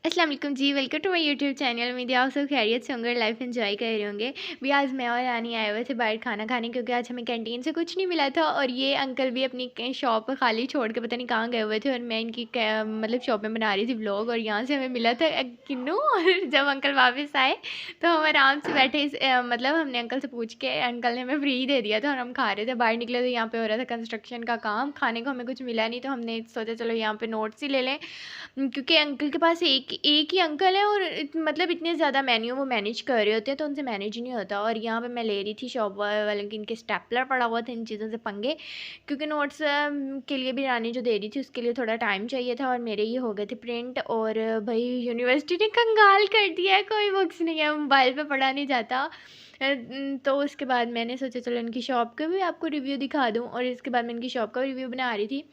अस्सलाम वालेकुम जी, welcome to my YouTube channel. उम्मीद है आप सब खैरियत से होंगे और लाइफ एंजॉय कर रहे होंगे। भी आज मैं और रानी आए हुए थे बाहर खाना खाने, क्योंकि आज हमें कैंटीन से कुछ नहीं मिला था और ये अंकल भी अपनी शॉप खाली छोड़ के पता नहीं कहाँ गए हुए थे, और मैं इनकी मतलब शॉप में बना रही थी व्लॉग, और यहाँ से हमें मिला था किन्नू। और जब अंकल वापस आए तो हम आराम से बैठे मतलब हमने अंकल से पूछ के, अंकल ने हमें फ्री दे दिया था और हम खा रहे थे। बाहर निकले तो यहाँ पे हो रहा था कंस्ट्रक्शन का काम, खाने को हमें कुछ मिला नहीं, तो हमने सोचा चलो यहाँ पे नोट्स ही ले लें, क्योंकि अंकल के पास एक एक ही अंकल है और मतलब इतने ज़्यादा मेन्यू वो मैनेज कर रहे होते हैं तो उनसे मैनेज ही नहीं होता। और यहाँ पे मैं ले रही थी शॉप वाले की, इनके स्टेपलर पड़ा हुआ था, इन चीज़ों से पंगे, क्योंकि नोट्स के लिए भी रानी जो दे रही थी उसके लिए थोड़ा टाइम चाहिए था, और मेरे ये हो गए थे प्रिंट। और भाई यूनिवर्सिटी ने कंगाल कर दिया है, कोई बुक्स नहीं है, मोबाइल पे पढ़ा नहीं जाता। तो उसके बाद मैंने सोचा चलो इनकी शॉप का भी आपको रिव्यू दिखा दूँ, और इसके बाद मैं इनकी शॉप का रिव्यू बना रही थी।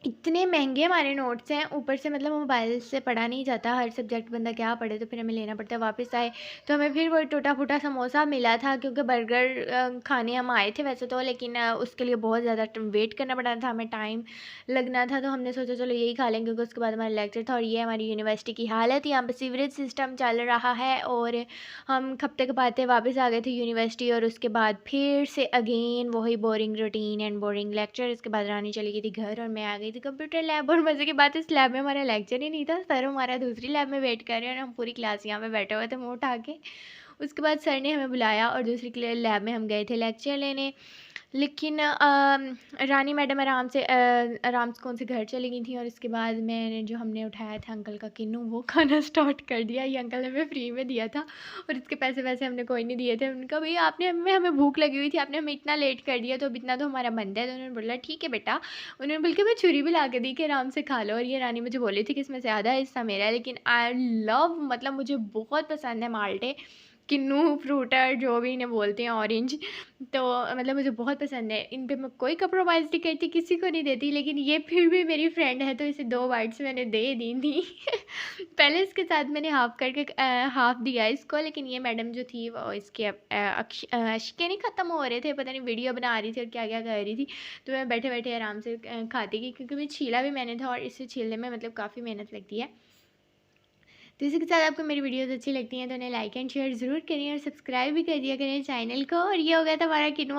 इतने महंगे हमारे नोट्स हैं, ऊपर से मतलब मोबाइल से पढ़ा नहीं जाता, हर सब्जेक्ट बंदा क्या पढ़े, तो फिर हमें लेना पड़ता है। वापस आए तो हमें फिर वही टूटा फूटा समोसा मिला था, क्योंकि बर्गर खाने हम आए थे वैसे तो, लेकिन उसके लिए बहुत ज़्यादा वेट करना पड़ा था, हमें टाइम लगना था, तो हमने सोचा चलो यही खा लेंगे, क्योंकि उसके बाद हमारा लेक्चर था। और ये हमारी यूनिवर्सिटी की हालत, यहाँ पर सीवरेज सिस्टम चल रहा है, और हम खपते खपाते वापस आ गए थे यूनिवर्सिटी, और उसके बाद फिर से अगेन वही boring routine and boring lecture. इसके बाद रानी चली गई थी घर और मैं आ गई थी कंप्यूटर लैब। और मज़े की बात, इस लैब में हमारा लेक्चर ही नहीं था, सर हमारा दूसरी लैब में वेट कर रहे हैं और हम पूरी क्लास यहाँ पे बैठे हुए थे मुँह उठा के। उसके बाद सर ने हमें बुलाया और दूसरी लैब में हम गए थे लेक्चर लेने, लेकिन रानी मैडम आराम से कौन से घर चली गई थी। और इसके बाद मैंने जो हमने उठाया था अंकल का किन्नू, वो खाना स्टार्ट कर दिया। ये अंकल ने हमें फ्री में दिया था और इसके पैसे वैसे हमने कोई नहीं दिए थे। उनका भैया आपने हमें भूख लगी हुई थी, आपने हमें इतना लेट कर दिया, तो अब इतना तो हमारा बनता है। तो उन्होंने बोला ठीक है बेटा, उन्होंने बल्कि मैं छुरी भी ला के दी कि आराम से खा लो। और ये रानी मुझे बोली थी कि इसमें से आधा हिस्सा मेरा है, लेकिन आई लव, मतलब मुझे बहुत पसंद है माल्टे, किन्नू, फ्रूटर, जो भी इन्हें बोलते हैं, ऑरेंज, तो मतलब मुझे बहुत पसंद है। इन पे मैं कोई कंप्रोमाइज़ नहीं करती, किसी को नहीं देती, लेकिन ये फिर भी मेरी फ्रेंड है तो इसे 2 बाइट्स मैंने दे दी थी। पहले इसके साथ मैंने हाफ़ करके हाफ़ दिया इसको, लेकिन ये मैडम जो थी वो इसके अश्के नहीं ख़त्म हो रहे थे, पता नहीं वीडियो बना रही थी और क्या-क्या कर रही थी। तो मैं बैठे-बैठे आराम से खाती गई, क्योंकि मैं छीला भी मैंने था और इसे छीलने में मतलब काफ़ी मेहनत लगती है। तो इसी के साथ आपको मेरी वीडियोज़ अच्छी लगती हैं तो उन्हें लाइक एंड शेयर ज़रूर करें और सब्सक्राइब भी कर दिया करें चैनल को। और ये हो गया था हमारा किनवा।